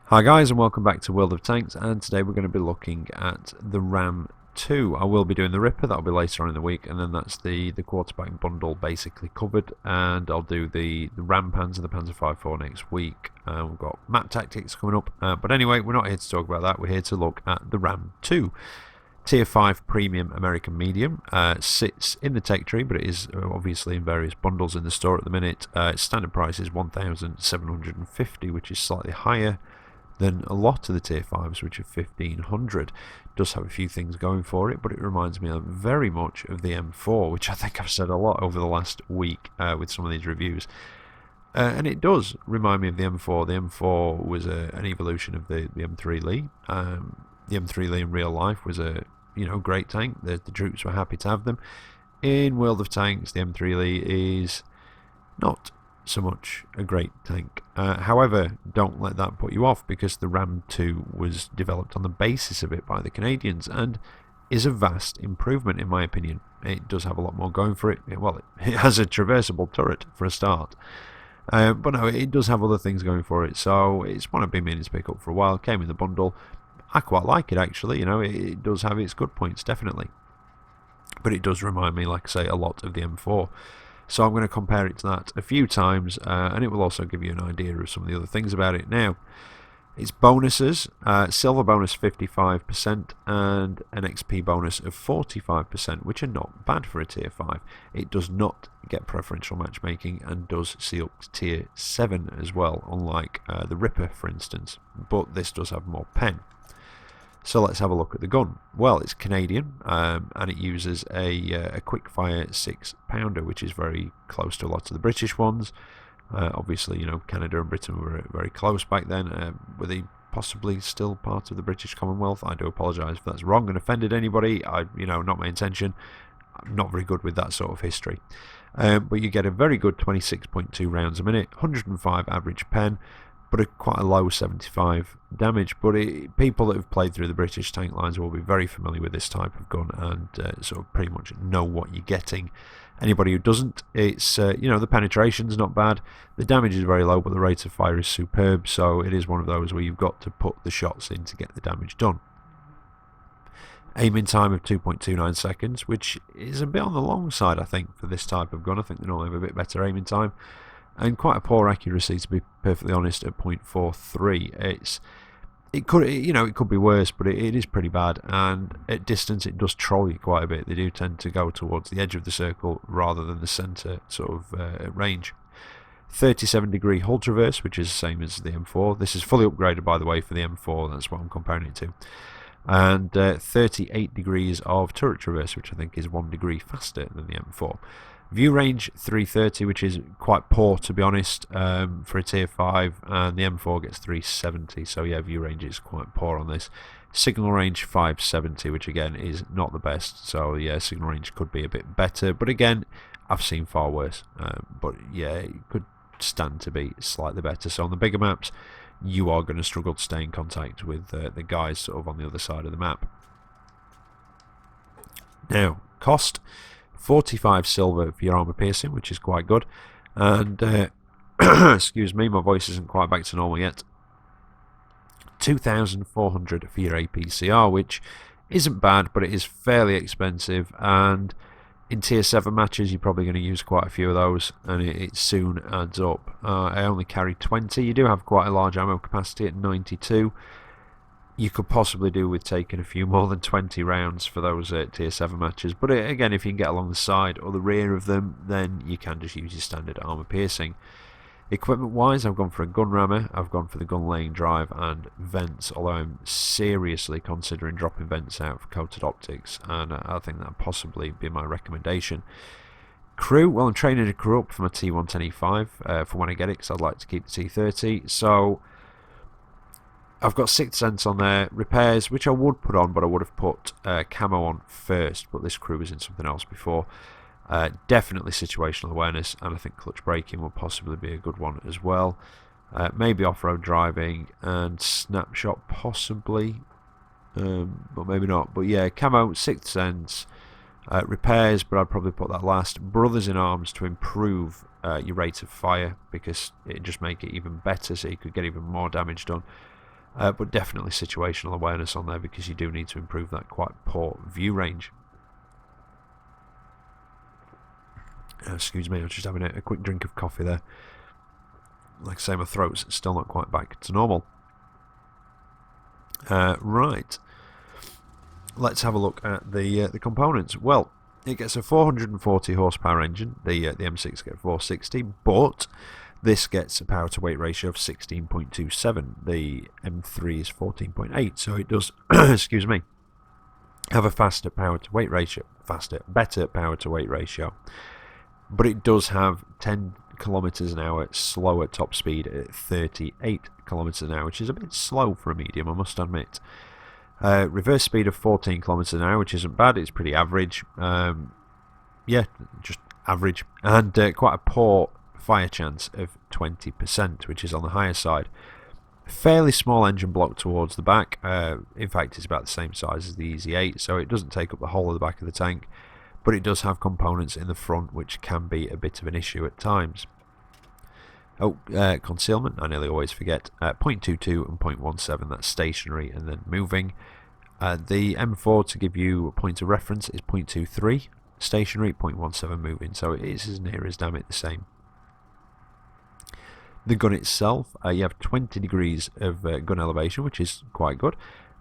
Hi guys, and welcome back to World of Tanks, and today we're going to be looking at the Ram 2. I will be doing the Ripper, that'll be later on in the week, and then that's the quarterback bundle basically covered, and I'll do the Ram Panzer, the Panzer 5.4 next week. We've got map tactics coming up, but anyway, we're not here to talk about that, we're here to look at the Ram 2. Tier 5 Premium American Medium, sits in the tech tree, but it is obviously in various bundles in the store at the minute. Standard price is $1,750, which is slightly higher than a lot of the tier 5s, which are $1,500. Does have a few things going for it, but it reminds me very much of the M4, which I think I've said a lot over the last week with some of these reviews. And it does remind me of the M4. The M4 was an evolution of the M3 Lee. The M3 Lee in real life was a great tank. The troops were happy to have them. In World of Tanks, the M3 Lee is not so much a great tank. However, don't let that put you off, because the Ram 2 was developed on the basis of it by the Canadians and is a vast improvement in my opinion. It does have a lot more going for it. Well, it has a traversable turret for a start. But no, it does have other things going for it, so it's one I've been meaning to pick up for a while. Came in the bundle. I quite like it actually, it does have its good points, definitely. But it does remind me, like I say, a lot of the M4. So I'm going to compare it to that a few times, and it will also give you an idea of some of the other things about it. Now, its bonuses, silver bonus 55% and an XP bonus of 45%, which are not bad for a tier 5. It does not get preferential matchmaking and does see up to tier 7 as well, unlike the Ripper for instance, but this does have more pen. So let's have a look at the gun. Well, it's Canadian, and it uses a quick-fire 6-pounder, which is very close to a lot of the British ones. Obviously, Canada and Britain were very close back then. Were they possibly still part of the British Commonwealth? I do apologise if that's wrong and offended anybody. Not my intention. I'm not very good with that sort of history. But you get a very good 26.2 rounds a minute, 105 average pen, but quite a low 75 damage. But people that have played through the British tank lines will be very familiar with this type of gun and sort of pretty much know what you're getting. Anybody who doesn't, it's the penetration's not bad, the damage is very low, but the rate of fire is superb. So it is one of those where you've got to put the shots in to get the damage done. Aiming time of 2.29 seconds, which is a bit on the long side, I think, for this type of gun. I think they normally have a bit better aiming time. And quite a poor accuracy, to be perfectly honest, at 0.43. It could be worse, but it is pretty bad. And at distance, it does troll you quite a bit. They do tend to go towards the edge of the circle rather than the centre sort of range. 37-degree hull traverse, which is the same as the M4. This is fully upgraded, by the way, for the M4. That's what I'm comparing it to. And 38 degrees of turret traverse, which I think is 1 degree faster than the M4. View range 330, which is quite poor, to be honest, for a tier 5, and the M4 gets 370, so yeah, view range is quite poor on this. Signal range 570, which again is not the best, so yeah, signal range could be a bit better, but again, I've seen far worse, but yeah, it could stand to be slightly better. So on the bigger maps, you are going to struggle to stay in contact with the guys sort of on the other side of the map. Now, cost 45 silver for your armour piercing, which is quite good, and excuse me, my voice isn't quite back to normal yet. 2,400 for your APCR, which isn't bad, but it is fairly expensive, and in tier 7 matches you're probably going to use quite a few of those, and it soon adds up. I only carry 20. You do have quite a large ammo capacity at 92. You could possibly do with taking a few more than 20 rounds for those tier 7 matches, but again, if you can get along the side or the rear of them, then you can just use your standard armour piercing. Equipment wise, I've gone for a gun rammer, I've gone for the gun laying drive and vents, although I'm seriously considering dropping vents out for coated optics, and I think that would possibly be my recommendation. Crew, well, I'm training a crew up for my T110E5 for when I get it, because I'd like to keep the T30, so I've got 6th Sense on there. Repairs, which I would put on, but I would have put camo on first, but this crew was in something else before. Definitely situational awareness, and I think clutch braking will possibly be a good one as well. Maybe off-road driving and snapshot possibly, but maybe not. But yeah, camo, 6th Sense, repairs, but I'd probably put that last. Brothers in Arms to improve your rate of fire, because it just make it even better, so you could get even more damage done. but definitely situational awareness on there, because you do need to improve that quite poor view range. Excuse me, I was just having a quick drink of coffee there. Like I say, my throat's still not quite back to normal. Right, let's have a look at the components. Well, it gets a 440 horsepower engine. The M6 gets 460, but this gets a power to weight ratio of 16.27. The M3 is 14.8, so it does excuse me, have a faster power to weight ratio, better power to weight ratio, but it does have 10 kilometers an hour slower top speed at 38 kilometers an hour, which is a bit slow for a medium, I must admit. Reverse speed of 14 kilometers an hour, which isn't bad. It's pretty average. Yeah, just average, and quite a poor fire chance of 20%, which is on the higher side. Fairly small engine block towards the back. In fact, it's about the same size as the Easy 8, so it doesn't take up the whole of the back of the tank, but it does have components in the front which can be a bit of an issue at times. Concealment, I nearly always forget. 0.22 and 0.17, that's stationary and then moving. The M4, to give you a point of reference, is 0.23 stationary, 0.17 moving, so it is as near as damn it the same. The gun itself, you have 20 degrees of gun elevation, which is quite good,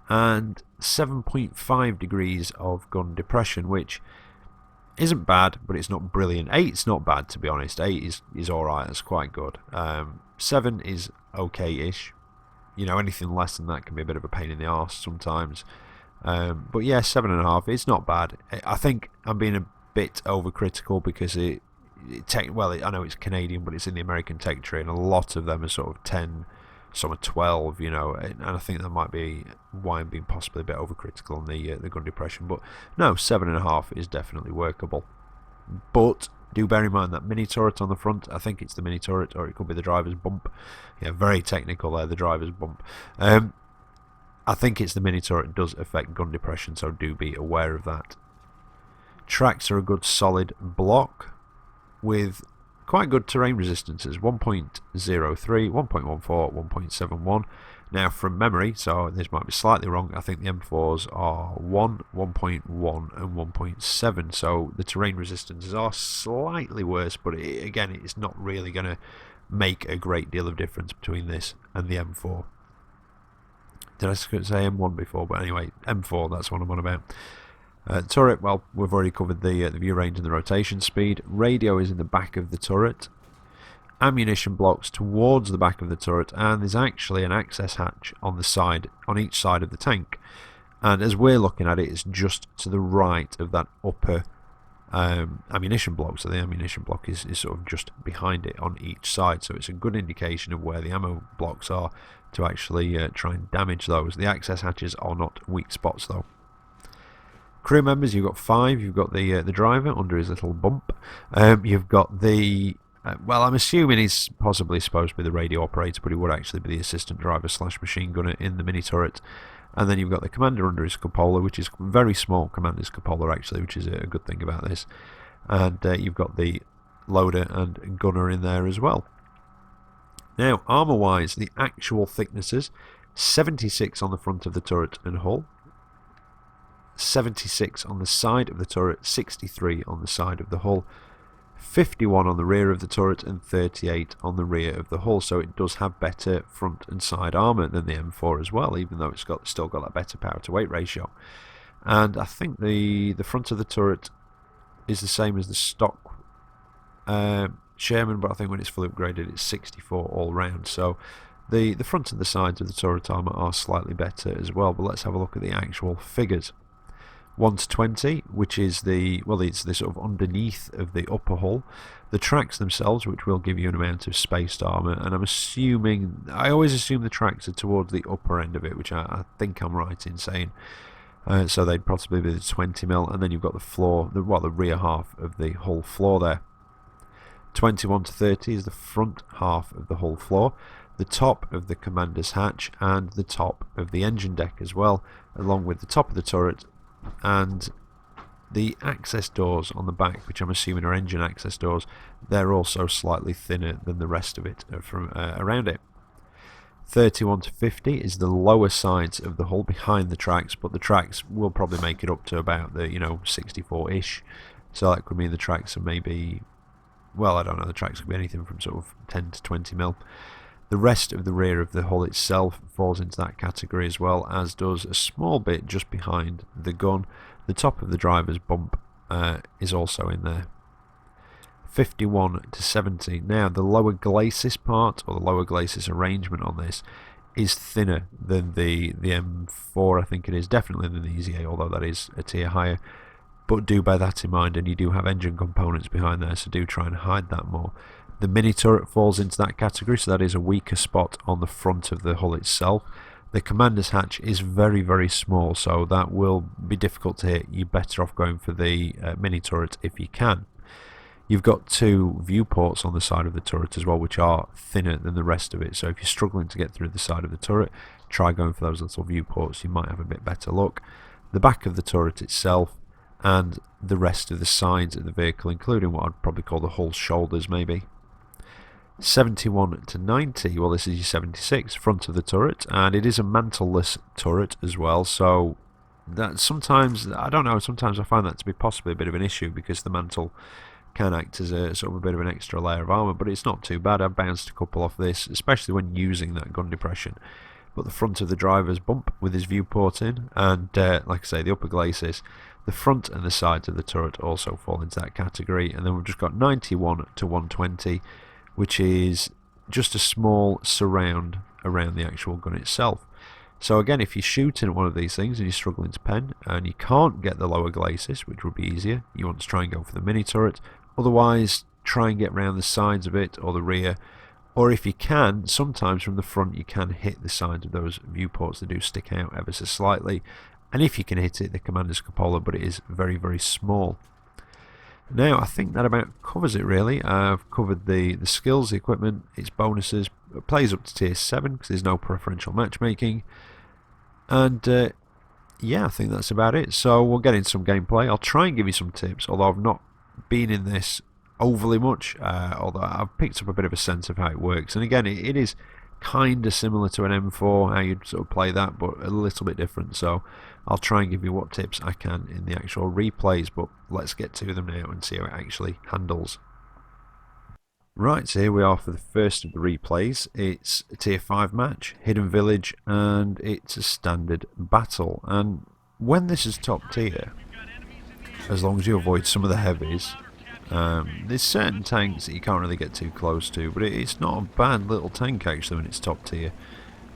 and 7.5 degrees of gun depression, which isn't bad, but it's not brilliant. 8's not bad, to be honest. 8 is alright, that's quite good. 7 is okay-ish. You know, anything less than that can be a bit of a pain in the arse sometimes. But yeah, 7.5, it's not bad. I think I'm being a bit overcritical because I know it's Canadian, but it's in the American tech tree, and a lot of them are sort of 10, some are 12, you know, and I think that might be why I'm being possibly a bit overcritical on the gun depression. But no, 7.5 is definitely workable. But do bear in mind that mini turret on the front, I think it's the mini turret, or it could be the driver's bump. Yeah, very technical there, the driver's bump. I think it's the mini turret does affect gun depression, so do be aware of that. Tracks are a good solid block with quite good terrain resistances, 1.03, 1.14, 1.71. Now from memory, so this might be slightly wrong, I think the M4s are 1, 1.1 and 1.7, so the terrain resistances are slightly worse, but again, it's not really going to make a great deal of difference between this and the M4. Did I say M1 before? But anyway, M4, that's what I'm on about. Turret, well, we've already covered the view range and the rotation speed. Radio is in the back of the turret. Ammunition blocks towards the back of the turret, and there's actually an access hatch on the side, on each side of the tank. And as we're looking at it, it's just to the right of that upper ammunition block. So the ammunition block is sort of just behind it on each side. So it's a good indication of where the ammo blocks are to actually try and damage those. The access hatches are not weak spots though. Crew members, you've got 5. You've got the driver under his little bump. You've got the well, I'm assuming he's possibly supposed to be the radio operator, but he would actually be the assistant driver / machine gunner in the mini turret. And then you've got the commander under his cupola, which is very small commander's cupola actually, which is a good thing about this. And you've got the loader and gunner in there as well. Now, armour-wise, the actual thicknesses: 76 on the front of the turret and hull, 76 on the side of the turret, 63 on the side of the hull, 51 on the rear of the turret, and 38 on the rear of the hull. So it does have better front and side armour than the M4 as well, even though it's still got that better power to weight ratio. And I think the front of the turret is the same as the stock Sherman, but I think when it's fully upgraded it's 64 all round. So the front and the sides of the turret armour are slightly better as well. But let's have a look at the actual figures. 1:20, which is it's the sort of underneath of the upper hull. The tracks themselves, which will give you an amount of spaced armour, and I always assume the tracks are towards the upper end of it, which I think I'm right in saying. So they'd possibly be the 20mm, and then you've got the floor, the rear half of the hull floor there. 21 to 30 is the front half of the hull floor, the top of the commander's hatch, and the top of the engine deck as well, along with the top of the turret. And the access doors on the back, which I'm assuming are engine access doors, they're also slightly thinner than the rest of it from around it. 31 to 50 is the lower sides of the hull behind the tracks, but the tracks will probably make it up to about the 64-ish. So that could mean the tracks are maybe, well, I don't know, the tracks could be anything from sort of 10 to 20 mil. The rest of the rear of the hull itself falls into that category, as well as does a small bit just behind the gun. The top of the driver's bump is also in there. 51 to 70. Now the lower glacis part, or the lower glacis arrangement on this, is thinner than the M4, I think it is, definitely than the EZA, although that is a tier higher. But do bear that in mind, and you do have engine components behind there, so do try and hide that more. The mini turret falls into that category, so that is a weaker spot on the front of the hull itself. The commander's hatch is very, very small, so that will be difficult to hit. You're better off going for the mini turret if you can. You've got two viewports on the side of the turret as well, which are thinner than the rest of it. So if you're struggling to get through the side of the turret, try going for those little viewports. You might have a bit better luck. The back of the turret itself and the rest of the sides of the vehicle, including what I'd probably call the hull shoulders maybe. 71 to 90, well, this is your 76, front of the turret, and it is a mantleless turret as well, so that sometimes, I don't know, sometimes I find that to be possibly a bit of an issue, because the mantle can act as a sort of a bit of an extra layer of armour, but it's not too bad. I've bounced a couple off this, especially when using that gun depression. But the front of the driver's bump with his viewport in, and like I say, the upper glacis, the front and the sides of the turret also fall into that category. And then we've just got 91 to 120, which is just a small surround around the actual gun itself. So again, if you're shooting at one of these things and you're struggling to pen and you can't get the lower glacis, which would be easier, you want to try and go for the mini turret. Otherwise, try and get around the sides of it or the rear, or if you can, sometimes from the front you can hit the sides of those viewports that do stick out ever so slightly, and if you can hit it, the commander's cupola, but it is very, very small. Now I think that about covers it really. I've covered the skills, the equipment, its bonuses. It plays up to tier 7 because there's no preferential matchmaking, and yeah, I think that's about it. So we'll get into some gameplay. I'll try and give you some tips, although I've not been in this overly much, although I've picked up a bit of a sense of how it works. And again, it is kind of similar to an M4, how you'd sort of play that, but a little bit different. So I'll try and give you what tips I can in the actual replays, but let's get to them now and see how it actually handles. Right, so here we are for the first of the replays. It's a tier 5 match, Hidden Village, and it's a standard battle. And when this is top tier, as long as you avoid some of the heavies, there's certain tanks that you can't really get too close to, but it's not a bad little tank actually when it's top tier,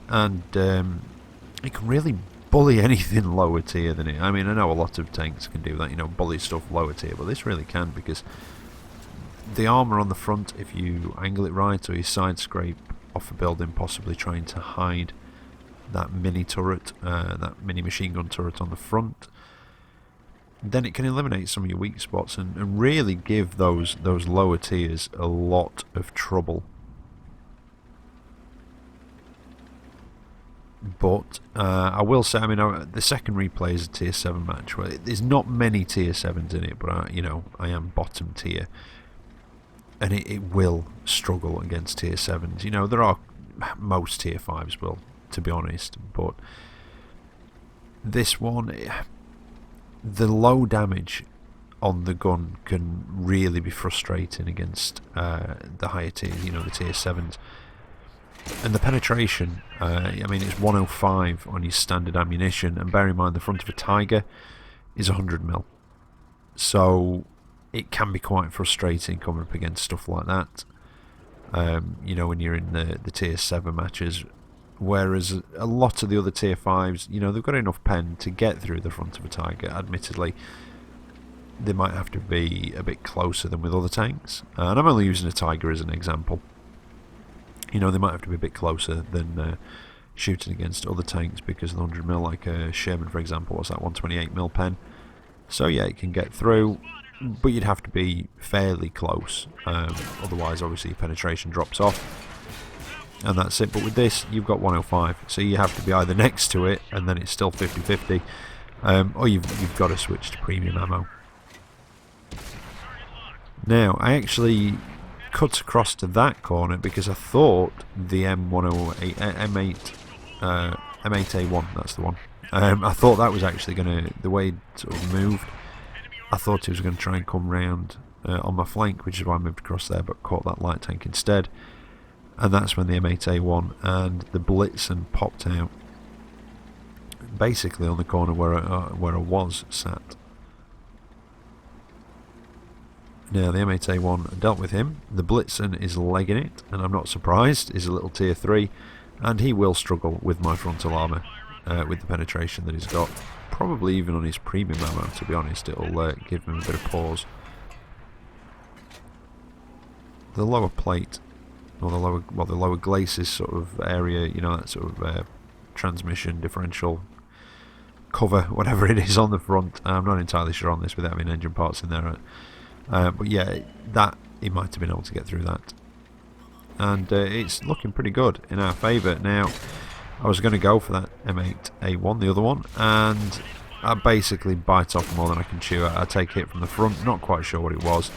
and it can really bully anything lower tier than it. I mean, I know a lot of tanks can do that, you know, bully stuff lower tier, but this really can, because the armour on the front, if you angle it right or you side scrape off a building, possibly trying to hide that mini turret, that mini machine gun turret on the front, then it can eliminate some of your weak spots and really give those lower tiers a lot of trouble. But I will say, I mean, the second replay is a tier 7 match. Well, there's not many tier 7s in it, but you know, I am bottom tier, and it will struggle against tier 7s. You know, there are, most tier 5s will, to be honest, but this one, the low damage on the gun can really be frustrating against the higher tiers, you know, the tier 7s. And the penetration, I mean, it's 105 on your standard ammunition, and bear in mind the front of a Tiger is 100mm. So it can be quite frustrating coming up against stuff like that, you know, when you're in the tier 7 matches. Whereas a lot of the other tier 5s, you know, they've got enough pen to get through the front of a Tiger. Admittedly, they might have to be a bit closer than with other tanks. And I'm only using a Tiger as an example. You know, they might have to be a bit closer than shooting against other tanks because of the 100mm, like Sherman, for example, was that 128mm pen. So yeah, it can get through, but you'd have to be fairly close. Otherwise, obviously, your penetration drops off. And that's it. But with this, you've got 105, so you have to be either next to it, and then it's still 50-50, or you've got to switch to premium ammo. Now, I actually cut across to that corner because I thought the M108, M8A1, that's the one. I thought that was actually going to, the way it sort of moved, I thought he was going to try and come round on my flank, which is why I moved across there, but caught that light tank instead. And that's when the M8A1 and the Blitzen popped out, basically on the corner where I was sat. Now the M8A1 dealt with him. The Blitzen is legging it, and I'm not surprised. He's a little tier 3, and he will struggle with my frontal armour, with the penetration that he's got. Probably even on his premium ammo, to be honest, it'll give him a bit of pause. The lower plate, or the lower glacis sort of area, you know, that sort of transmission differential cover, whatever it is on the front. I'm not entirely sure on this without having engine parts in there. But yeah, that he might have been able to get through that, and it's looking pretty good in our favour. Now, I was going to go for that M8A1, the other one, and I basically bite off more than I can chew. I take a hit from the front, not quite sure what it was.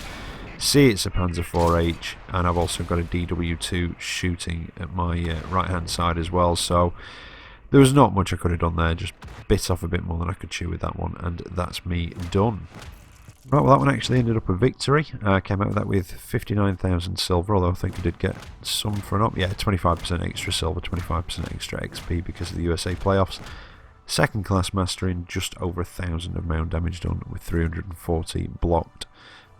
See, it's a Panzer IV-H, and I've also got a DW2 shooting at my right hand side as well, so there was not much I could have done there. Just bit off a bit more than I could chew with that one, and that's me done. Right, well, that one actually ended up a victory. I came out with that with 59,000 silver, although I think I did get some for an up. Yeah, 25% extra silver, 25% extra XP because of the USA playoffs. Second class mastering, just over 1,000 amount damage done with 340 blocked.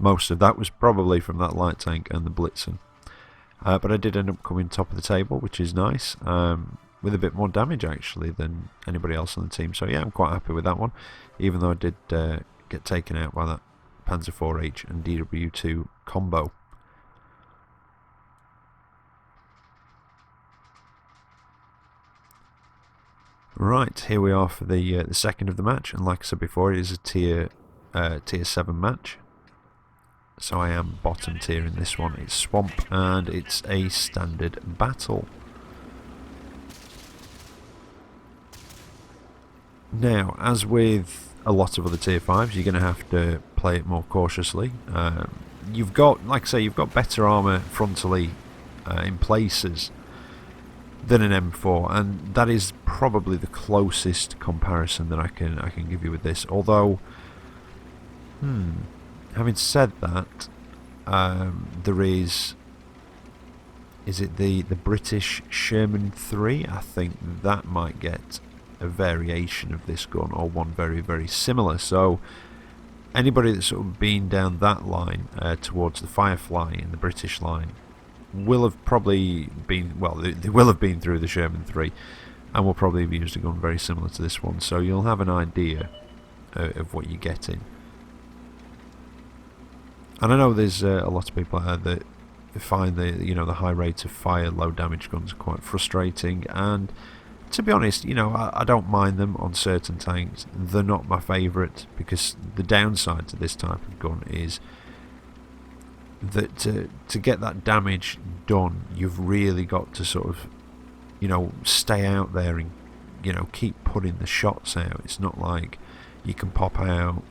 Most of that was probably from that light tank and the Blitzen. But I did end up coming top of the table, which is nice, with a bit more damage actually than anybody else on the team. So yeah, I'm quite happy with that one, even though I did get taken out by that Panzer IV-H and DW2 combo. Right, here we are for the second of the match, and like I said before, it is a tier 7 match. So I am bottom tier in this one. It's Swamp, and it's a standard battle. Now, as with a lot of other tier 5s, you're going to have to play it more cautiously. You've got, like I say, you've got better armour frontally in places than an M4, and that is probably the closest comparison that I can give you with this. Although, having said that, there is it the British Sherman 3? I think that might get a variation of this gun, or one very, very similar. So anybody that's sort of been down that line towards the Firefly in the British line will have probably been, well, they will have been through the Sherman 3 and will probably have used a gun very similar to this one, so you'll have an idea of what you're getting. And I know there's a lot of people out there that find the high rate of fire, low damage guns quite frustrating, and to be honest, I don't mind them on certain tanks. They're not my favourite, because the downside to this type of gun is that to get that damage done, you've really got to sort of, stay out there and, keep putting the shots out. It's not like you can pop out,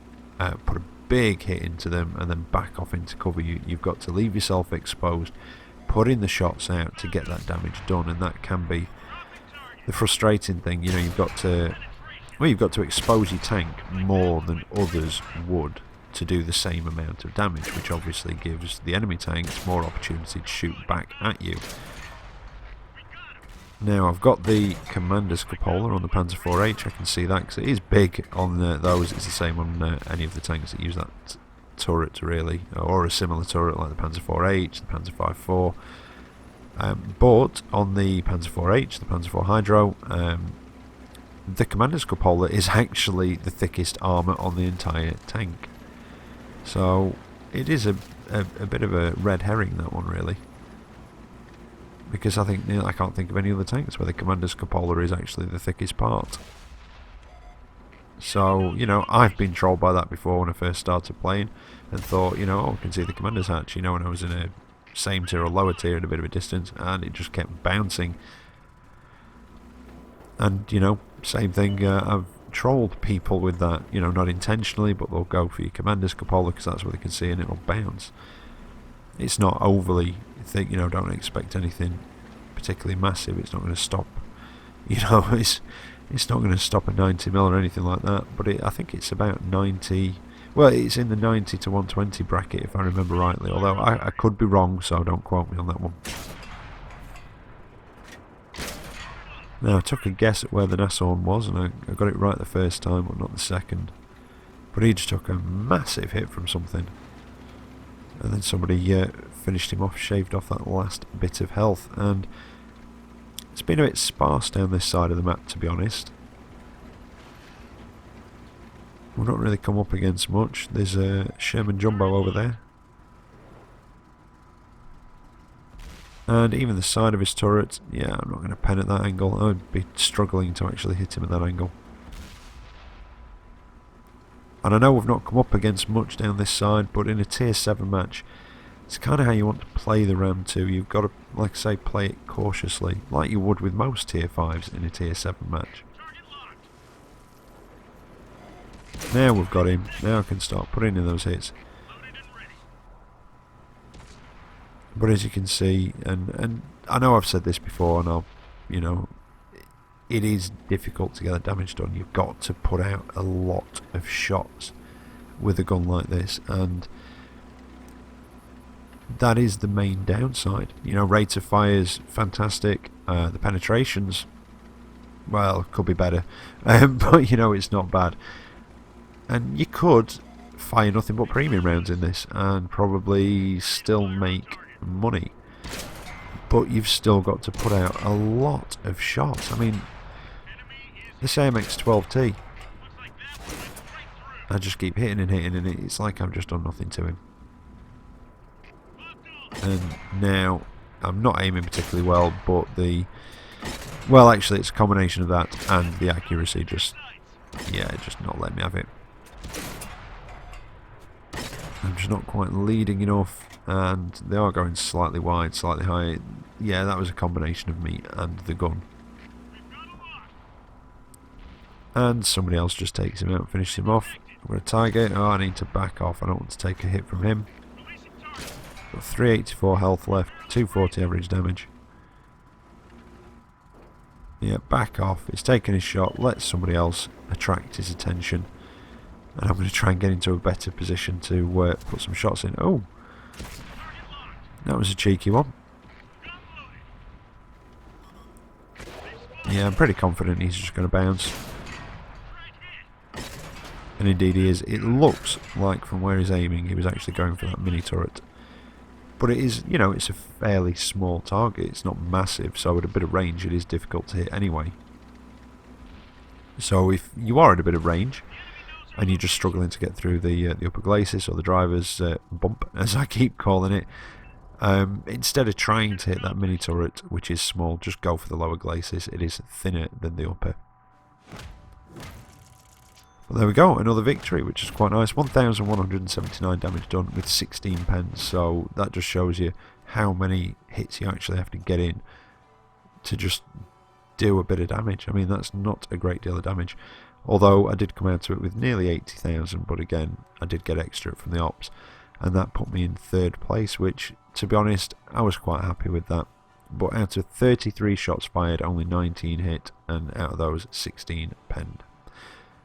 put a big hit into them and then back off into cover. You've got to leave yourself exposed, put in the shots out to get that damage done, and that can be the frustrating thing. You've got to expose your tank more than others would to do the same amount of damage, which obviously gives the enemy tanks more opportunity to shoot back at you. Now, I've got the Commander's Cupola on the Panzer IV-H. I can see that because it is big on those. It's the same on any of the tanks that use that turret, really, or a similar turret like the Panzer IV-H, the Panzer V-4. But on the Panzer IV-H, the Panzer IV Hydro, the Commander's Cupola is actually the thickest armour on the entire tank. So it is a bit of a red herring, that one, really, because I can't think of any other tanks where the Commander's Cupola is actually the thickest part. So, I've been trolled by that before when I first started playing, and thought, I can see the Commander's hatch, when I was in a same tier or lower tier at a bit of a distance, and it just kept bouncing. And, same thing, I've trolled people with that, not intentionally, but they'll go for your Commander's Cupola because that's what they can see and it'll bounce. It's not overly thick, you know, don't expect anything particularly massive. It's not going to stop, you know, it's not going to stop at 90mm or anything like that, but I think it's about 90, well, it's in the 90 to 120 bracket if I remember rightly, although I could be wrong, so don't quote me on that one. Now, I took a guess at where the Nashorn was, and I got it right the first time, but not the second. But he just took a massive hit from something. And then somebody finished him off, shaved off that last bit of health. And it's been a bit sparse down this side of the map, to be honest. We've not really come up against much. There's a Sherman Jumbo over there. And even the side of his turret, yeah, I'm not going to pen at that angle. I would be struggling to actually hit him at that angle. And I know we've not come up against much down this side, but in a tier 7 match, it's kind of how you want to play the Ram 2. You've got to, like I say, play it cautiously, like you would with most tier 5s in a tier 7 match. Now we've got him. Now I can start putting in those hits. But as you can see, and I know I've said this before, and you know, it is difficult to get the damage done. You've got to put out a lot of shots with a gun like this, and that is the main downside. You know, rate of fire's fantastic. The penetrations, well, could be better, but you know, it's not bad. And you could fire nothing but premium rounds in this and probably still make money, but you've still got to put out a lot of shots. I mean, this AMX-12T, I just keep hitting and hitting, and it's like I've just done nothing to him. And now I'm not aiming particularly well, but well, actually it's a combination of that and the accuracy just not letting me have it. I'm just not quite leading enough, and they are going slightly wide, slightly high. Yeah, that was a combination of me and the gun. And somebody else just takes him out and finishes him off. I'm going to target. Oh, I need to back off. I don't want to take a hit from him. Got 384 health left, 240 average damage. Yeah, back off. He's taking his shot. Let somebody else attract his attention. And I'm going to try and get into a better position to put some shots in. Oh! That was a cheeky one. Yeah, I'm pretty confident he's just going to bounce. And indeed he is. It looks like from where he's aiming he was actually going for that mini turret. But it is, you know, it's a fairly small target. It's not massive, so at a bit of range it is difficult to hit anyway. So if you are at a bit of range and you're just struggling to get through the upper glacis, or the driver's bump, as I keep calling it, instead of trying to hit that mini turret, which is small, just go for the lower glacis. It is thinner than the upper. Well, there we go, another victory, which is quite nice. 1,179 damage done with 16 pens, so that just shows you how many hits you actually have to get in to just do a bit of damage. I mean, that's not a great deal of damage. Although I did come out to it with nearly 80,000, but again, I did get extra from the ops, and that put me in 3rd place, which, to be honest, I was quite happy with that. But out of 33 shots fired, only 19 hit, and out of those, 16 penned.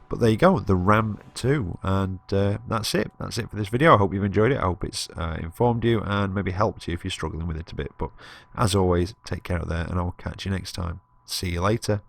But there you go, the Ram 2, and that's it. That's it for this video. I hope you've enjoyed it. I hope it's informed you and maybe helped you if you're struggling with it a bit. But as always, take care out there, and I will catch you next time. See you later.